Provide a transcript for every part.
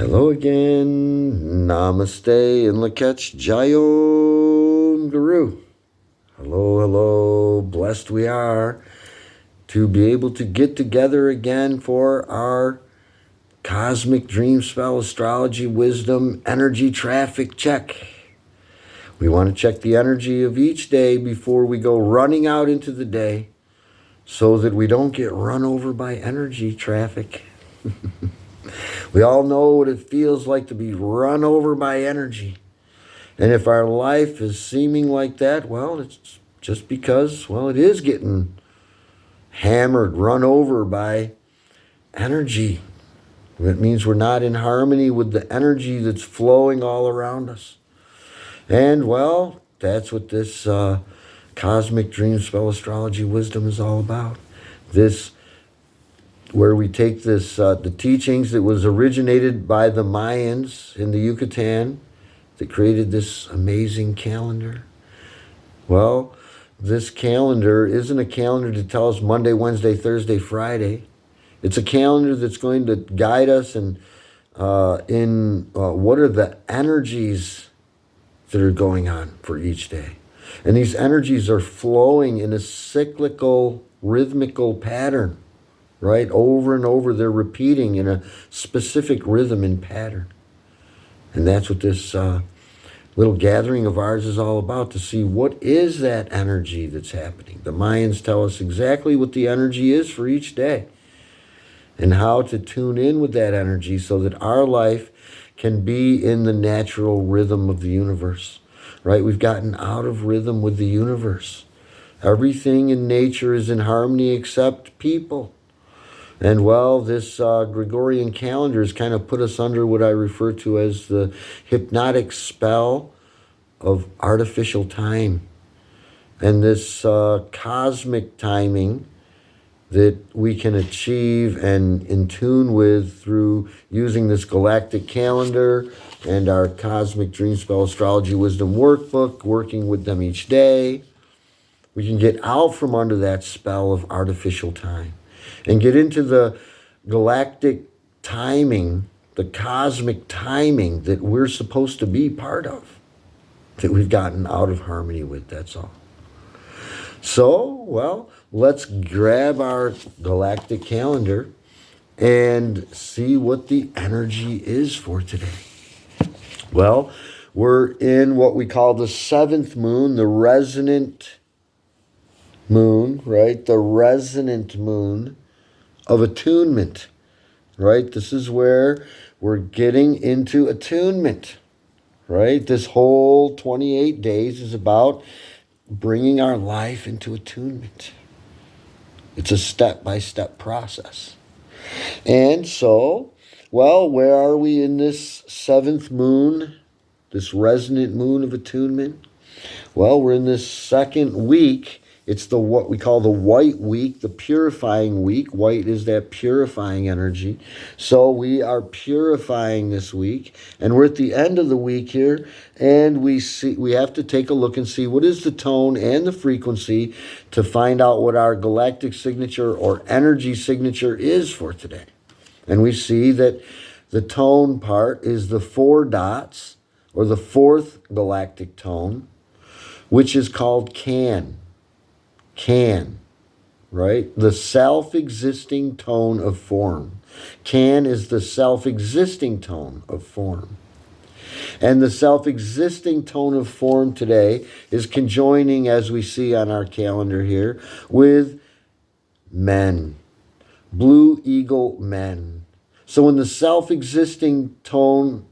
Hello again. Namaste and Lakach Jayom Guru. Hello, hello. Blessed we are to be able to get together again for our Cosmic Dream Spell Astrology Wisdom Energy Traffic Check. We want to check the energy of each day before we go running out into the day so that we don't get run over by energy traffic. We all know what it feels like to be run over by energy. And if our life is seeming like that, well, it's just because, it is getting hammered, run over by energy. That means we're not in harmony with the energy that's flowing all around us. And, that's what this Cosmic Dream Spell Astrology Wisdom is all about. Where we take this, the teachings that was originated by the Mayans in the Yucatan that created this amazing calendar. Well, this calendar isn't a calendar to tell us Monday, Wednesday, Thursday, Friday. It's a calendar that's going to guide us in what are the energies that are going on for each day. And these energies are flowing in a cyclical, rhythmical pattern. Right? Over and over, they're repeating in a specific rhythm and pattern. And that's what this little gathering of ours is all about, to see what is that energy that's happening. The Mayans tell us exactly what the energy is for each day and how to tune in with that energy so that our life can be in the natural rhythm of the universe. Right? We've gotten out of rhythm with the universe. Everything in nature is in harmony except people. And this Gregorian calendar has kind of put us under what I refer to as the hypnotic spell of artificial time. And this cosmic timing that we can achieve and in tune with through using this galactic calendar and our Cosmic Dream Spell Astrology Wisdom Workbook, working with them each day, we can get out from under that spell of artificial time and get into the galactic timing, the cosmic timing that we're supposed to be part of, that we've gotten out of harmony with, that's all. So, let's grab our galactic calendar and see what the energy is for today. Well, we're in what we call the seventh moon, the resonant moon, right? The resonant moon of attunement, right? This is where we're getting into attunement, right? This whole 28 days is about bringing our life into attunement. It's a step-by-step process. And so, where are we in this seventh moon, this resonant moon of attunement? Well, we're in this second week. It's what we call the white week, the purifying week. White is that purifying energy. So we are purifying this week, and we're at the end of the week here, and we have to take a look and see what is the tone and the frequency to find out what our galactic signature or energy signature is for today. And we see that the tone part is the 4 dots, or the 4th galactic tone, which is called Can, right? The self-existing tone of form. Can is the self-existing tone of form. And the self-existing tone of form today is conjoining, as we see on our calendar here, with men, blue eagle men. So when the self-existing tone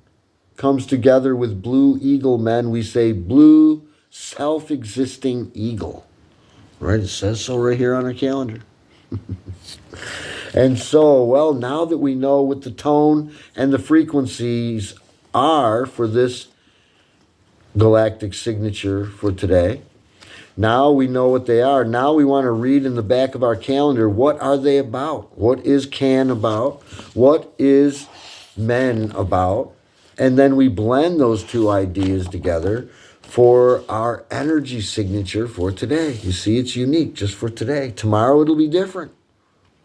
comes together with blue eagle men, we say blue self-existing eagle. Right? It says so right here on our calendar. And so, now that we know what the tone and the frequencies are for this galactic signature for today, now we know what they are. Now we want to read in the back of our calendar, what are they about? What is Can about? What is Men about? And then we blend those two ideas together for our energy signature for today. You see, it's unique just for today. Tomorrow it'll be different,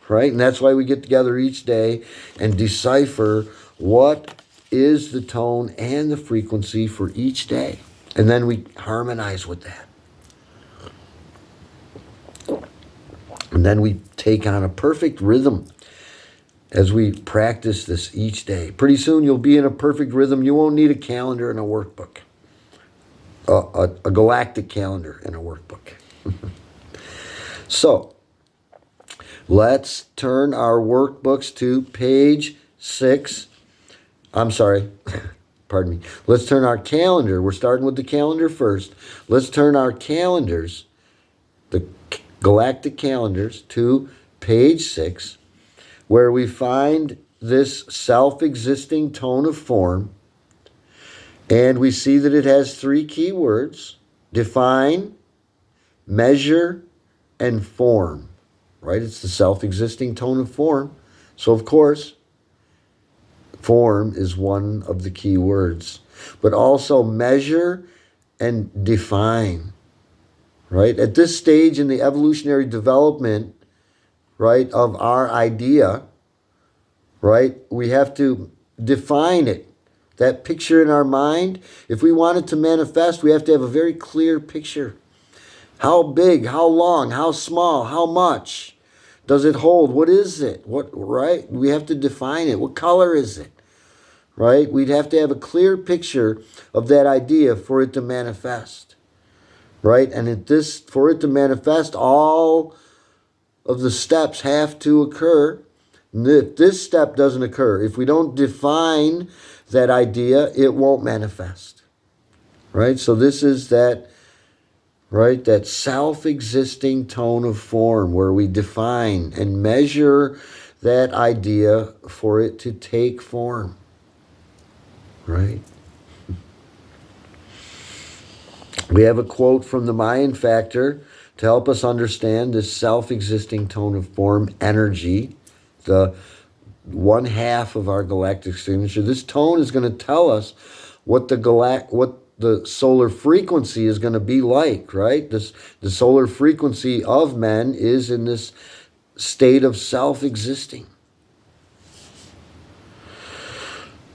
right? And that's why we get together each day and decipher what is the tone and the frequency for each day. And then we harmonize with that. And then we take on a perfect rhythm as we practice this each day. Pretty soon you'll be in a perfect rhythm. You won't need a calendar and a workbook. A galactic calendar and a workbook. So, let's turn our workbooks to page 6. I'm sorry. Pardon me. Let's turn our calendar. We're starting with the calendar first. Let's turn our calendars, the galactic calendars, to page 6, where we find this self-existing tone of form. And we see that it has 3 key words: define, measure, and form. Right? It's the self-existing tone of form. So, of course, form is one of the key words. But also measure and define. Right? At this stage in the evolutionary development, right, of our idea, right, we have to define it. That picture in our mind, if we want it to manifest, we have to have a very clear picture. How big, how long, how small, how much does it hold? What is it? What, right? We have to define it. What color is it? Right? We'd have to have a clear picture of that idea for it to manifest. Right? And for it to manifest, all of the steps have to occur. And if this step doesn't occur, if we don't define that idea, it won't manifest. Right? So this is that, right, that self-existing tone of form where we define and measure that idea for it to take form. Right? We have a quote from the Mayan factor to help us understand this self-existing tone of form energy, the 1/2 of our galactic signature. This tone is going to tell us what the solar frequency is going to be like, right? The solar frequency of men is in this state of self-existing.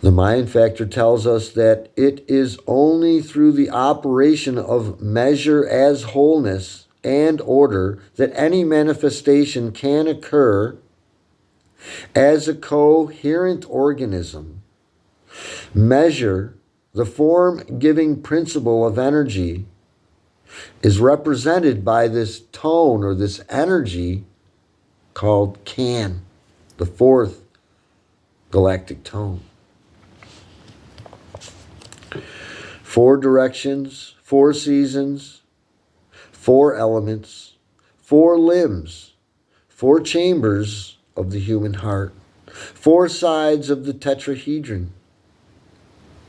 The Mayan factor tells us that it is only through the operation of measure as wholeness and order that any manifestation can occur as a coherent organism. Measure, the form-giving principle of energy, is represented by this tone or this energy called can, the 4th galactic tone. 4 directions, 4 seasons, 4 elements, 4 limbs, 4 chambers of the human heart, 4 sides of the tetrahedron.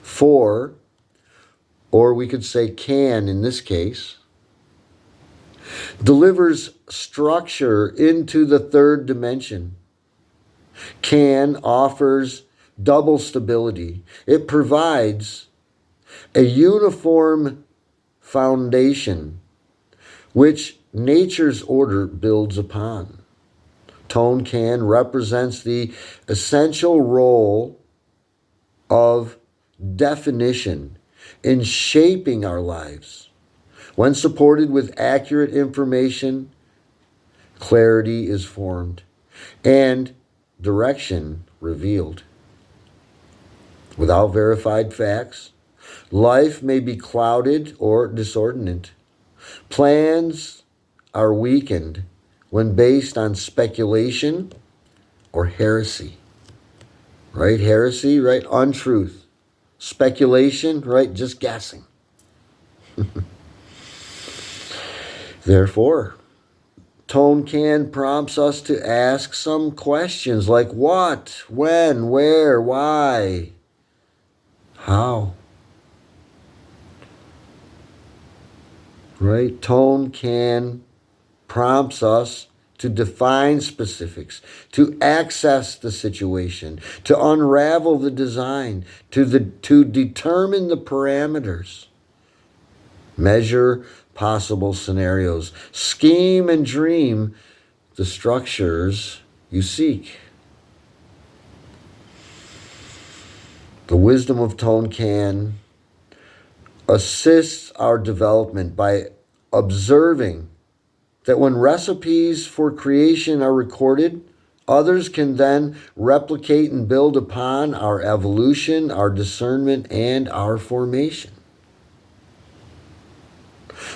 4, or we could say can in this case, delivers structure into the 3rd dimension. Can offers double stability. It provides a uniform foundation which nature's order builds upon. Tone can represents the essential role of definition in shaping our lives. When supported with accurate information, clarity is formed and direction revealed. Without verified facts, life may be clouded or disordinate. Plans are weakened when based on speculation or heresy. Right? Heresy, right? Untruth. Speculation, right? Just guessing. Therefore, tone can prompts us to ask some questions like what, when, where, why, how. Right? Tone can prompts us to define specifics, to access the situation, to unravel the design, to determine the parameters, measure possible scenarios, scheme and dream the structures you seek. The wisdom of tone can assist our development by observing that when recipes for creation are recorded, others can then replicate and build upon our evolution, our discernment, and our formation.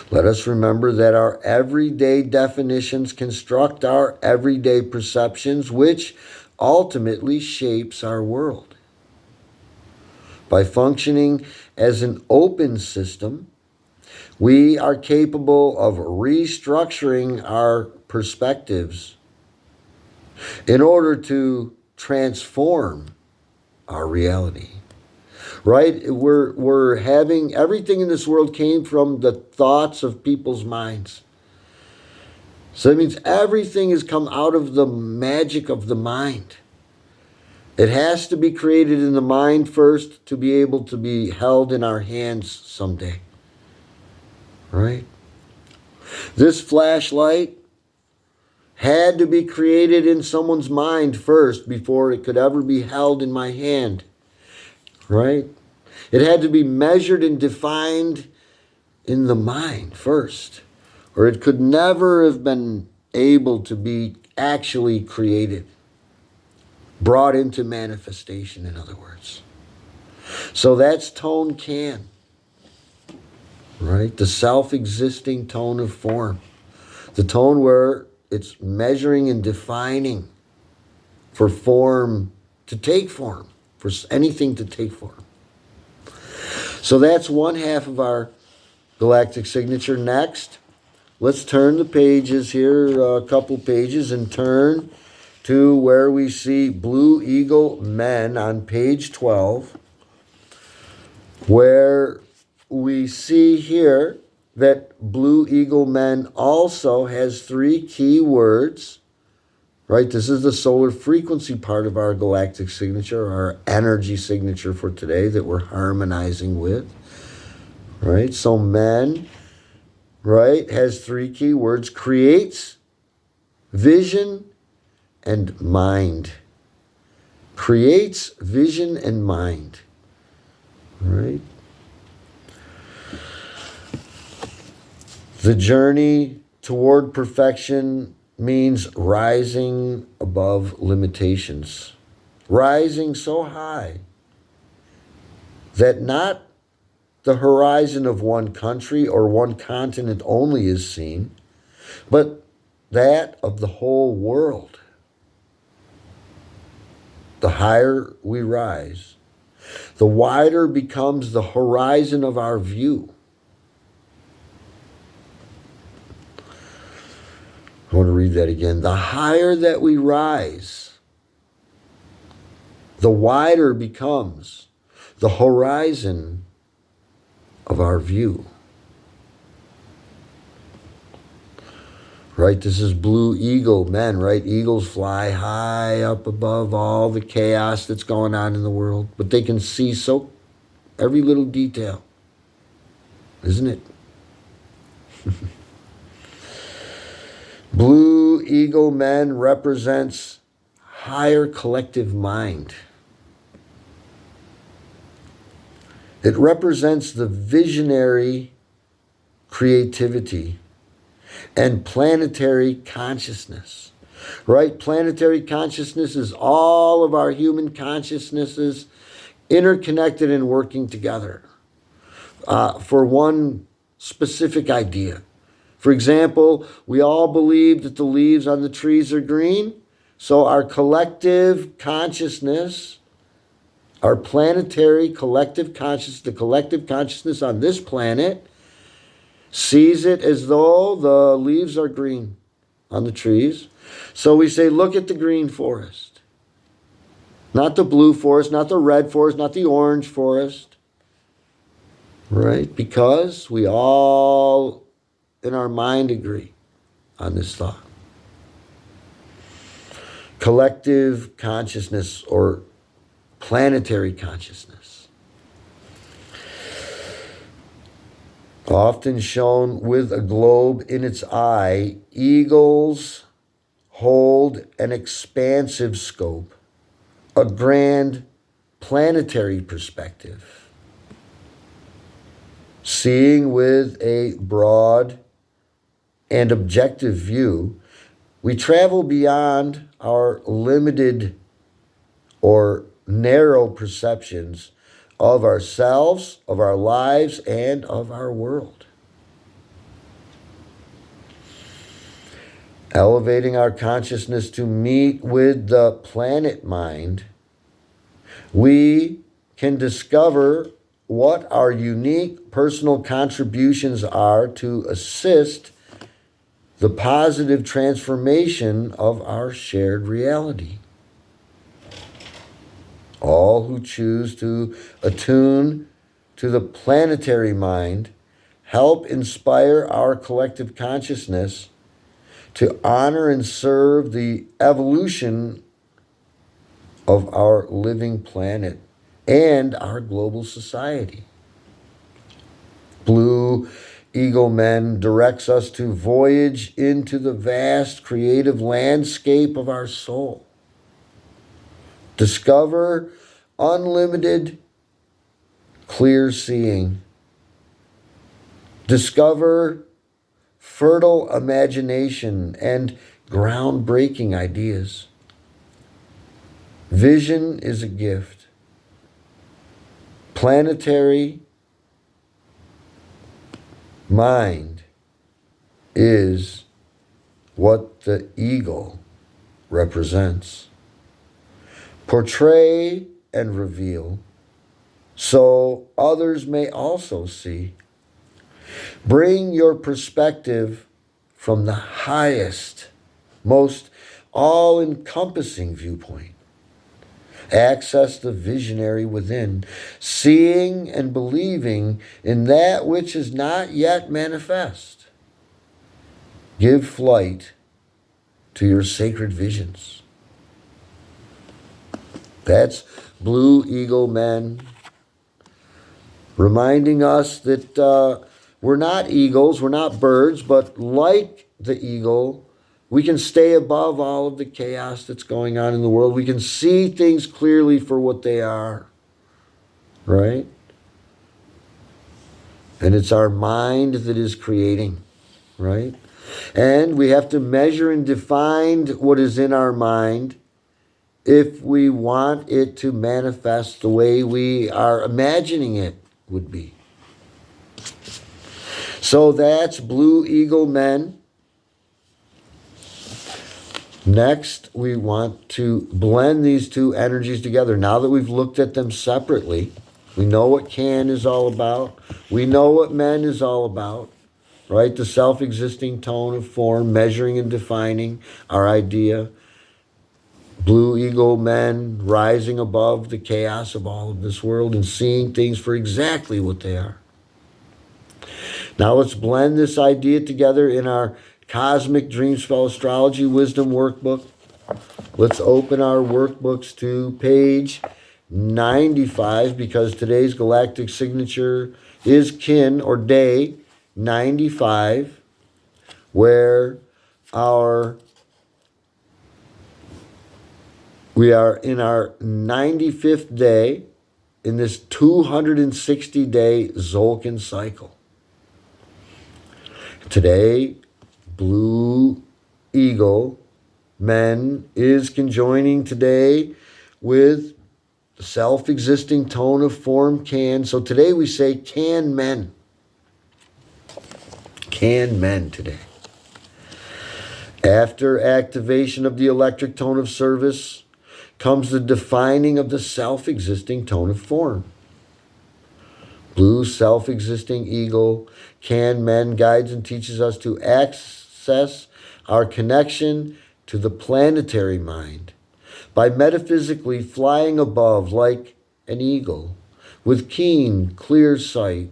Let us remember that our everyday definitions construct our everyday perceptions, which ultimately shapes our world. By functioning as an open system, we are capable of restructuring our perspectives in order to transform our reality. Right? We're having, everything in this world came from the thoughts of people's minds. So that means everything has come out of the magic of the mind. It has to be created in the mind first to be able to be held in our hands someday. Right? This flashlight had to be created in someone's mind first before it could ever be held in my hand. Right? It had to be measured and defined in the mind first, or it could never have been able to be actually created, brought into manifestation, in other words. So that's tone can, right? The self-existing tone of form. The tone where it's measuring and defining for form to take form, for anything to take form. So that's one half of our galactic signature. Next, let's turn the pages here, a couple pages, and turn to where we see Blue Eagle Men on page 12, where we see here that Blue Eagle Men also has 3 key words. Right? This is the solar frequency part of our galactic signature, our energy signature for today that we're harmonizing with. Right? So men, right, has 3 key words: creates, vision, and mind. Creates, vision, and mind. Right? The journey toward perfection means rising above limitations, rising so high that not the horizon of one country or one continent only is seen, but that of the whole world. The higher we rise, the wider becomes the horizon of our view. I want to read that again. The higher that we rise, the wider becomes the horizon of our view. Right? This is Blue Eagle Men, right? Eagles fly high up above all the chaos that's going on in the world, but they can see so every little detail, isn't it? Blue Eagle Men represents higher collective mind. It represents the visionary creativity and planetary consciousness, right? Planetary consciousness is all of our human consciousnesses interconnected and working together for one specific idea. For example, we all believe that the leaves on the trees are green, so our collective consciousness, our planetary collective consciousness, the collective consciousness on this planet, sees it as though the leaves are green on the trees. So we say, look at the green forest. Not the blue forest, not the red forest, not the orange forest. Right? Because we all in our mind agree on this thought. Collective consciousness or planetary consciousness. Often shown with a globe in its eye, eagles hold an expansive scope, a grand planetary perspective, seeing with a broad and objective view, we travel beyond our limited or narrow perceptions of ourselves, of our lives, and of our world. Elevating our consciousness to meet with the planet mind, we can discover what our unique personal contributions are to assist the positive transformation of our shared reality. All who choose to attune to the planetary mind help inspire our collective consciousness to honor and serve the evolution of our living planet and our global society. Blue Eagle Men directs us to voyage into the vast creative landscape of our soul. Discover unlimited clear seeing. Discover fertile imagination and groundbreaking ideas. Vision is a gift. Planetary mind is what the eagle represents. Portray and reveal so others may also see. Bring your perspective from the highest, most all-encompassing viewpoint. Access the visionary within, seeing and believing in that which is not yet manifest. Give flight to your sacred visions. That's Blue Eagle Men reminding us that we're not eagles, we're not birds, but like the eagle, we can stay above all of the chaos that's going on in the world. We can see things clearly for what they are, right? And it's our mind that is creating, right? And we have to measure and define what is in our mind if we want it to manifest the way we are imagining it would be. So that's Blue Eagle Men. Next, we want to blend these two energies together. Now that we've looked at them separately, we know what can is all about. We know what men is all about, right? The self-existing tone of form, measuring and defining our idea. Blue Eagle Men rising above the chaos of all of this world and seeing things for exactly what they are. Now let's blend this idea together in our Cosmic Dream Spell Astrology Wisdom Workbook. Let's open our workbooks to page 95 because today's galactic signature is kin or day 95, where we are in our 95th day in this 260-day Zolkin cycle. Today, Blue Eagle Men is conjoining today with the self-existing tone of form can. So today we say can men. Can men today. After activation of the electric tone of service comes the defining of the self-existing tone of form. Blue self-existing eagle can men guides and teaches us to access our connection to the planetary mind by metaphysically flying above like an eagle with keen, clear sight,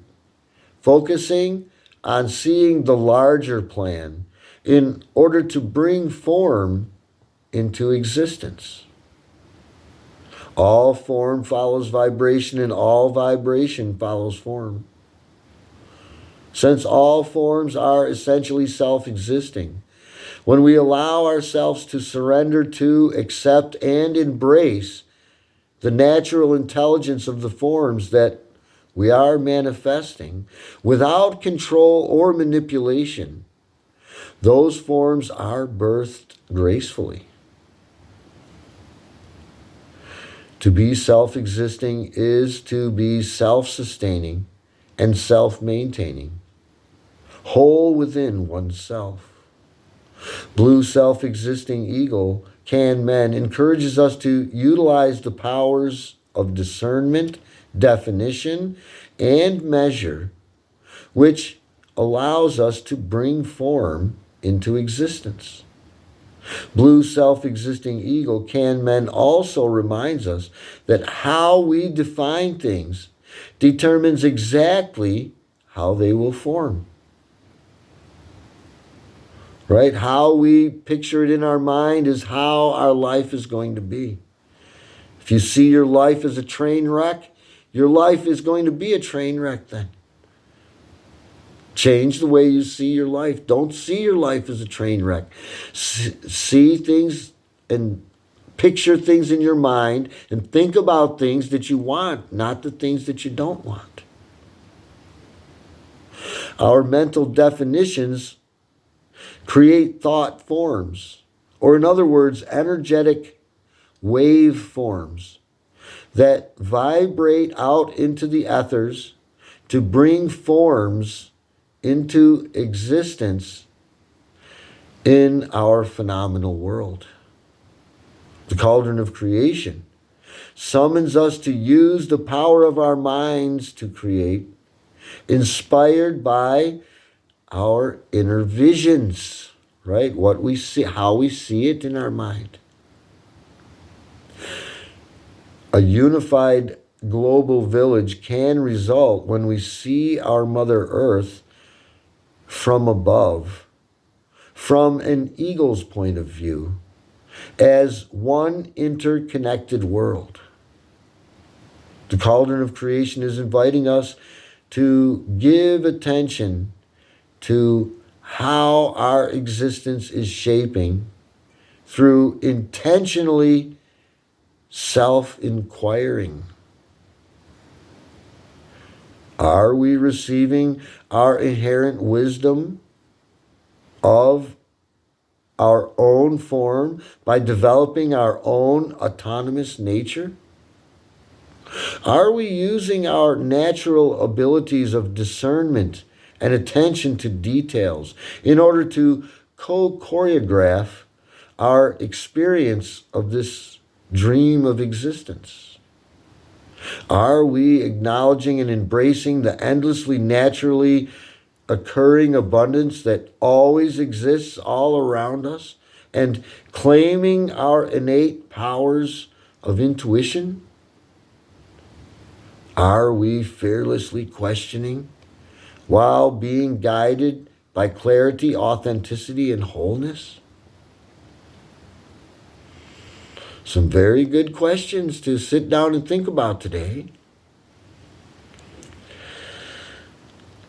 focusing on seeing the larger plan in order to bring form into existence. All form follows vibration, and all vibration follows form. Since all forms are essentially self-existing, when we allow ourselves to surrender to, accept, and embrace the natural intelligence of the forms that we are manifesting, without control or manipulation, those forms are birthed gracefully. To be self-existing is to be self-sustaining and self-maintaining, whole within oneself. Blue self-existing eagle, can men, encourages us to utilize the powers of discernment, definition, and measure, which allows us to bring form into existence. Blue self-existing eagle, can men, also reminds us that how we define things determines exactly how they will form. Right? How we picture it in our mind is how our life is going to be. If you see your life as a train wreck, your life is going to be a train wreck then. Change the way you see your life. Don't see your life as a train wreck. See things and picture things in your mind and think about things that you want, not the things that you don't want. Our mental definitions create thought forms, or in other words, energetic wave forms that vibrate out into the ethers to bring forms into existence in our phenomenal world. The cauldron of creation summons us to use the power of our minds to create, inspired by our inner visions, right? What we see, how we see it in our mind. A unified global village can result when we see our Mother Earth from above, from an eagle's point of view, as one interconnected world. The cauldron of creation is inviting us to give attention to how our existence is shaping through intentionally self-inquiring. Are we receiving our inherent wisdom of our own form by developing our own autonomous nature? Are we using our natural abilities of discernment and attention to details in order to choreograph our experience of this dream of existence? Are we acknowledging and embracing the endlessly naturally occurring abundance that always exists all around us and claiming our innate powers of intuition? Are we fearlessly questioning while being guided by clarity, authenticity, and wholeness? Some very good questions to sit down and think about today.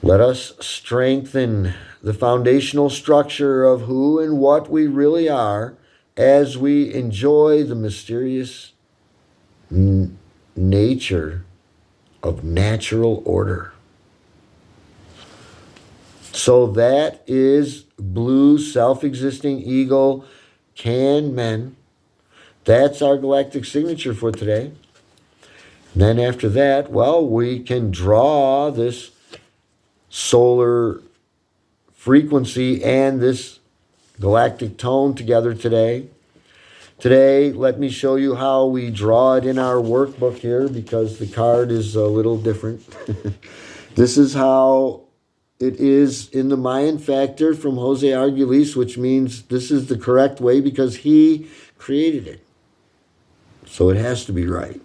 Let us strengthen the foundational structure of who and what we really are as we enjoy the mysterious nature of natural order. So that is blue self-existing eagle, can men. That's our galactic signature for today. And then after that, well, we can draw this solar frequency and this galactic tone together today. Today, let me show you how we draw it in our workbook here, because the card is a little different. This is how it is in the Mayan factor from Jose Arguelles, which means this is the correct way because he created it. So it has to be right.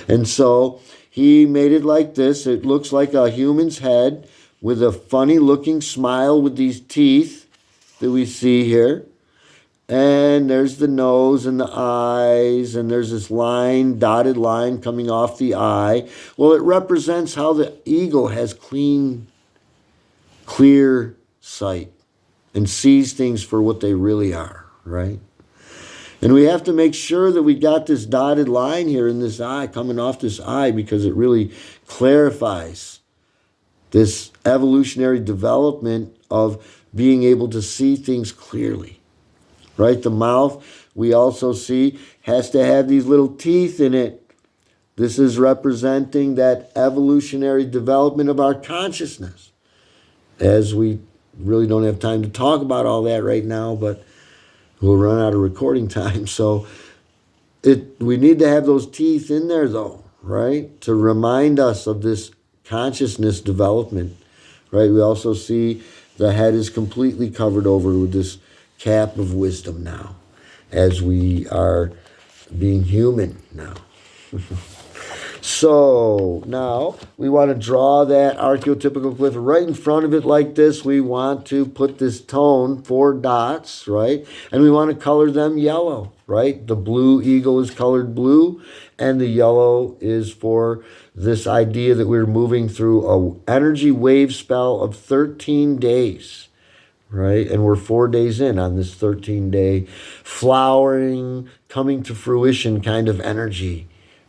And so he made it like this. It looks like a human's head with a funny looking smile with these teeth that we see here. And there's the nose and the eyes, and there's this line, dotted line coming off the eye. Well, it represents how the eagle has clear sight and sees things for what they really are, right? And we have to make sure that we got this dotted line here in this eye, coming off this eye, because it really clarifies this evolutionary development of being able to see things clearly, right? The mouth, we also see, has to have these little teeth in it. This is representing that evolutionary development of our consciousness. As we really don't have time to talk about all that right now, but we'll run out of recording time. So we need to have those teeth in there, though, right? To remind us of this consciousness development, right? We also see the head is completely covered over with this cap of wisdom now, as we are being human now. So now we want to draw that archetypical glyph right in front of it like this. We want to put this tone, 4 dots, right? And we want to color them yellow, right? The blue eagle is colored blue, and the yellow is for this idea that we're moving through an energy wave spell of 13 days, right? And we're 4 days in on this 13-day flowering, coming to fruition kind of energy,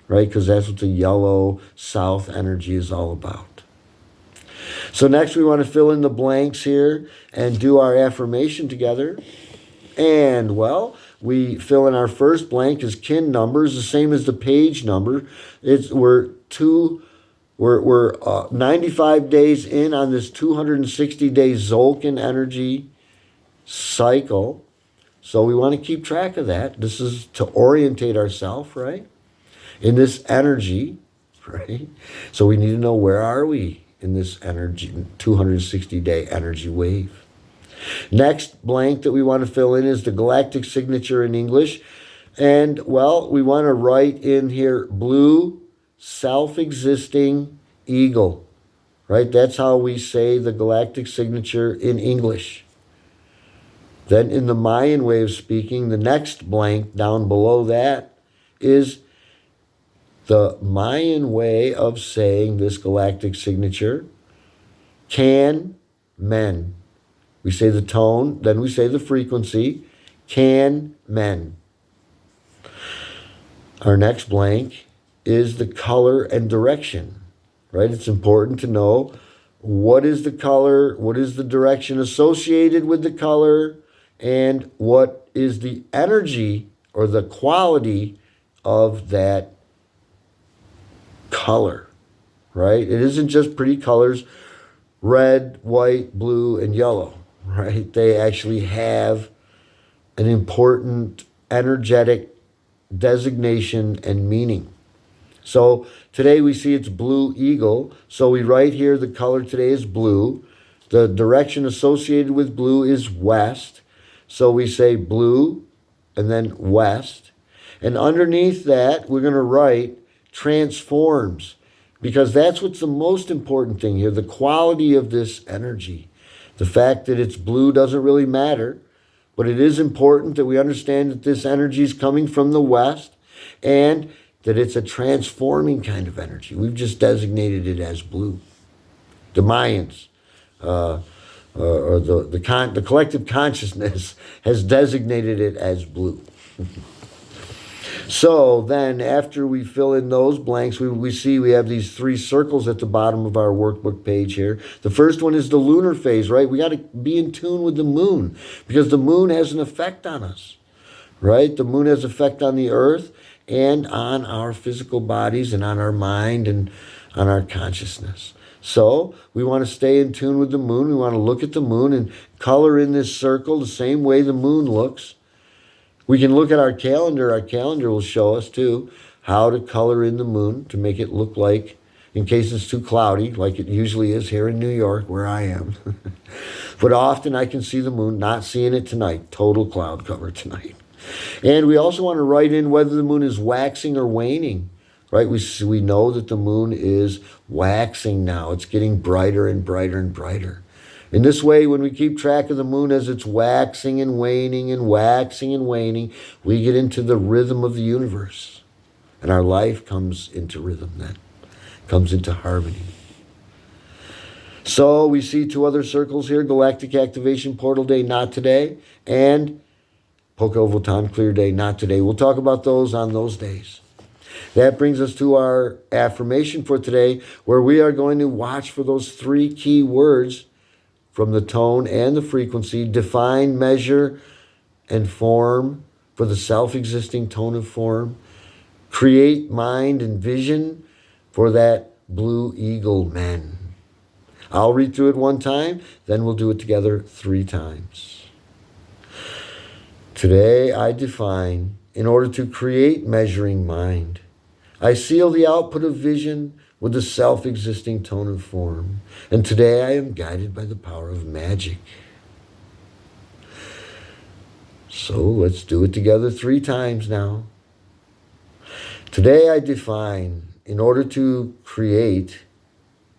right? Because that's what the yellow south energy is all about. So next we want to fill in the blanks here and do our affirmation together. And, well, we fill in our first blank as kin numbers, the same as the page number. We're 95 days in on this 260-day Zolkin energy cycle. So we want to keep track of that. This is to orientate ourselves, right? In this energy, right? So we need to know, where are we in this energy, 260-day energy wave. Next blank that we want to fill in is the galactic signature in English. And, well, we want to write in here blue, self-existing eagle, right? That's how we say the galactic signature in English. Then in the Mayan way of speaking, the next blank down below that is the Mayan way of saying this galactic signature, can, men. We say the tone, then we say the frequency, can, men. Our next blank is the color and direction, right? It's important to know what is the color, what is the direction associated with the color, and what is the energy or the quality of that color, right? It isn't just pretty colors, red, white, blue, and yellow, right? They actually have an important energetic designation and meaning. So today we see it's blue eagle. So we write here the color today is blue. The direction associated with blue is west. So we say blue and then west. And underneath that, we're going to write transforms, because that's what's the most important thing here, the quality of this energy. The fact that it's blue doesn't really matter, but it is important that we understand that this energy is coming from the west and that it's a transforming kind of energy. We've just designated it as blue. The Mayans, or the collective consciousness has designated it as blue. So then after we fill in those blanks, we see we have these 3 circles at the bottom of our workbook page here. The first one is the lunar phase, right? We got to be in tune with the moon, because the moon has an effect on us, right? The moon has an effect on the earth and on our physical bodies and on our mind and on our consciousness. So we want to stay in tune with the moon. We want to look at the moon and color in this circle the same way the moon looks. We can look at our calendar. Our calendar will show us, too, how to color in the moon to make it look like, in case it's too cloudy, like it usually is here in New York, where I am. But often I can see the moon, not seeing it tonight. Total cloud cover tonight. And we also want to write in whether the moon is waxing or waning, right? We know that the moon is waxing now. It's getting brighter and brighter and brighter. In this way, when we keep track of the moon as it's waxing and waning and waxing and waning, we get into the rhythm of the universe. And our life comes into rhythm then, comes into harmony. So we see 2 other circles here, Galactic Activation Portal Day, not today, and Pokel Votan, clear day, not today. We'll talk about those on those days. That brings us to our affirmation for today, where we are going to watch for those 3 key words from the tone and the frequency: define, measure, and form for the self-existing tone and form. Create, mind, and vision for that blue eagle man. I'll read through it 1 time, then we'll do it together 3 times. Today I define, in order to create measuring mind. I seal the output of vision with the self-existing tone and form. And today I am guided by the power of magic. So let's do it together 3 times now. Today I define, in order to create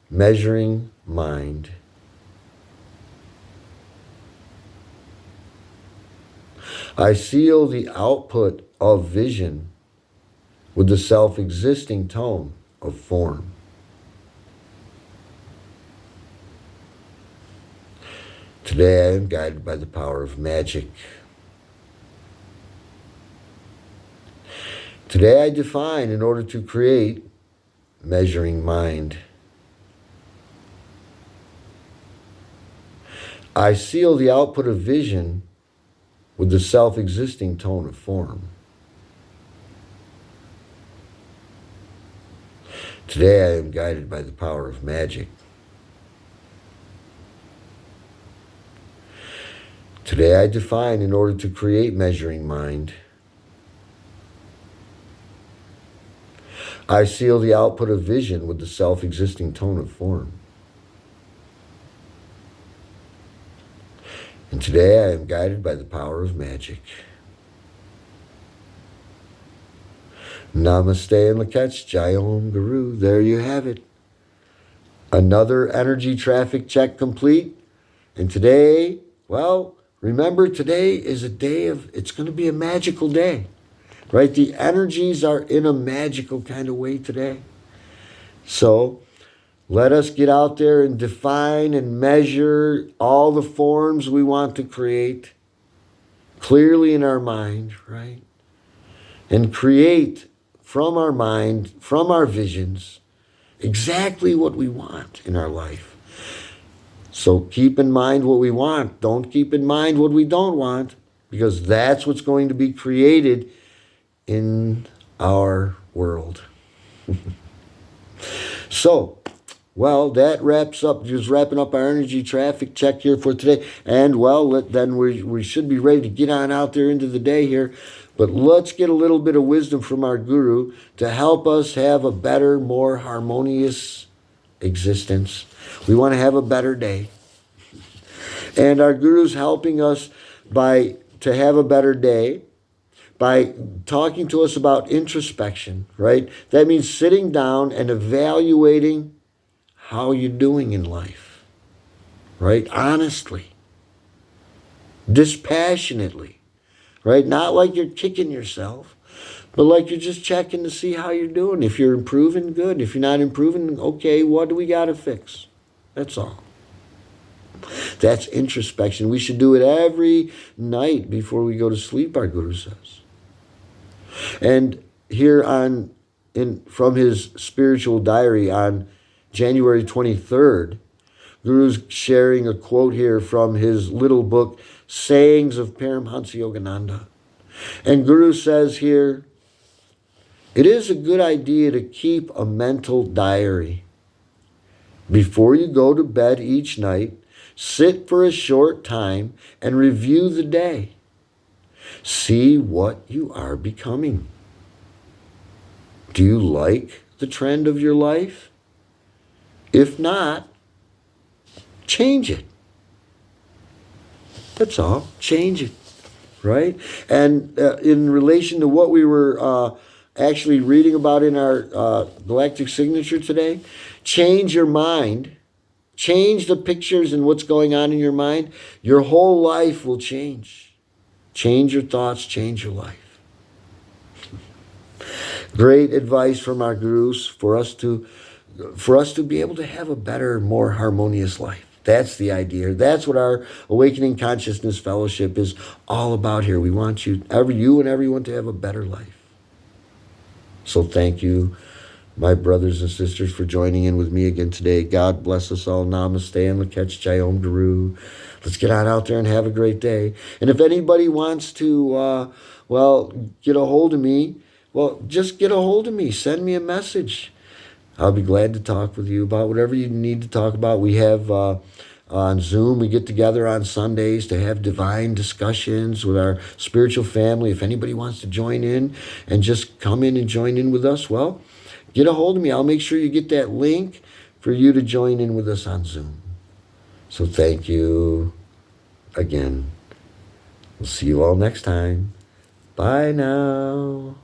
measuring mind. I seal the output of vision with the self-existing tone of form. Today I am guided by the power of magic. Today I define, in order to create measuring mind. I seal the output of vision with the self-existing tone of form. Today I am guided by the power of magic. Today I define, in order to create measuring mind. I seal the output of vision with the self-existing tone of form. And today I am guided by the power of magic. Namaste and Lakach, Jai Om Guru. There you have it. Another energy traffic check complete. And today, well, remember, today is a day of, it's going to be a magical day, right? The energies are in a magical kind of way today. So let us get out there and define and measure all the forms we want to create clearly in our mind, right? And create from our mind, from our visions, exactly what we want in our life. So keep in mind what we want. Don't keep in mind what we don't want, because that's what's going to be created in our world. So, well, that wraps up, just wrapping up our energy traffic check here for today. And, well, then we should be ready to get on out there into the day here. But let's get a little bit of wisdom from our guru to help us have a better, more harmonious existence. We want to have a better day. And our guru's helping us to have a better day by talking to us about introspection, right? That means sitting down and evaluating how you're doing in life, right? Honestly, dispassionately, right? Not like you're kicking yourself, but like you're just checking to see how you're doing. If you're improving, good. If you're not improving, okay, what do we got to fix? That's all. That's introspection. We should do it every night before we go to sleep, our guru says. And here from his spiritual diary on January 23rd, Guru's sharing a quote here from his little book, Sayings of Paramhansa Yogananda. And Guru says here, it is a good idea to keep a mental diary. Before you go to bed each night, sit for a short time and review the day. See what you are becoming. Do you like the trend of your life? If not, change it. That's all. Change it, right? And in relation to what we were actually reading about in our Galactic Signature today, change your mind. Change the pictures and what's going on in your mind. Your whole life will change. Change your thoughts, change your life. Great advice from our gurus for us to be able to have a better, more harmonious life That's the idea. That's what our Awakening Consciousness Fellowship is all about here. We want you and everyone to have a better life. So thank you, my brothers and sisters, for joining in with me again today. God bless us all. Namaste and Lakach Jayom Guru. Let's get on out there and have a great day. And if anybody wants to, get a hold of me, just get a hold of me. Send me a message. I'll be glad to talk with you about whatever you need to talk about. We have on Zoom, we get together on Sundays to have divine discussions with our spiritual family. If anybody wants to join in and just come in and join in with us, well, get a hold of me. I'll make sure you get that link for you to join in with us on Zoom. So thank you again. We'll see you all next time. Bye now.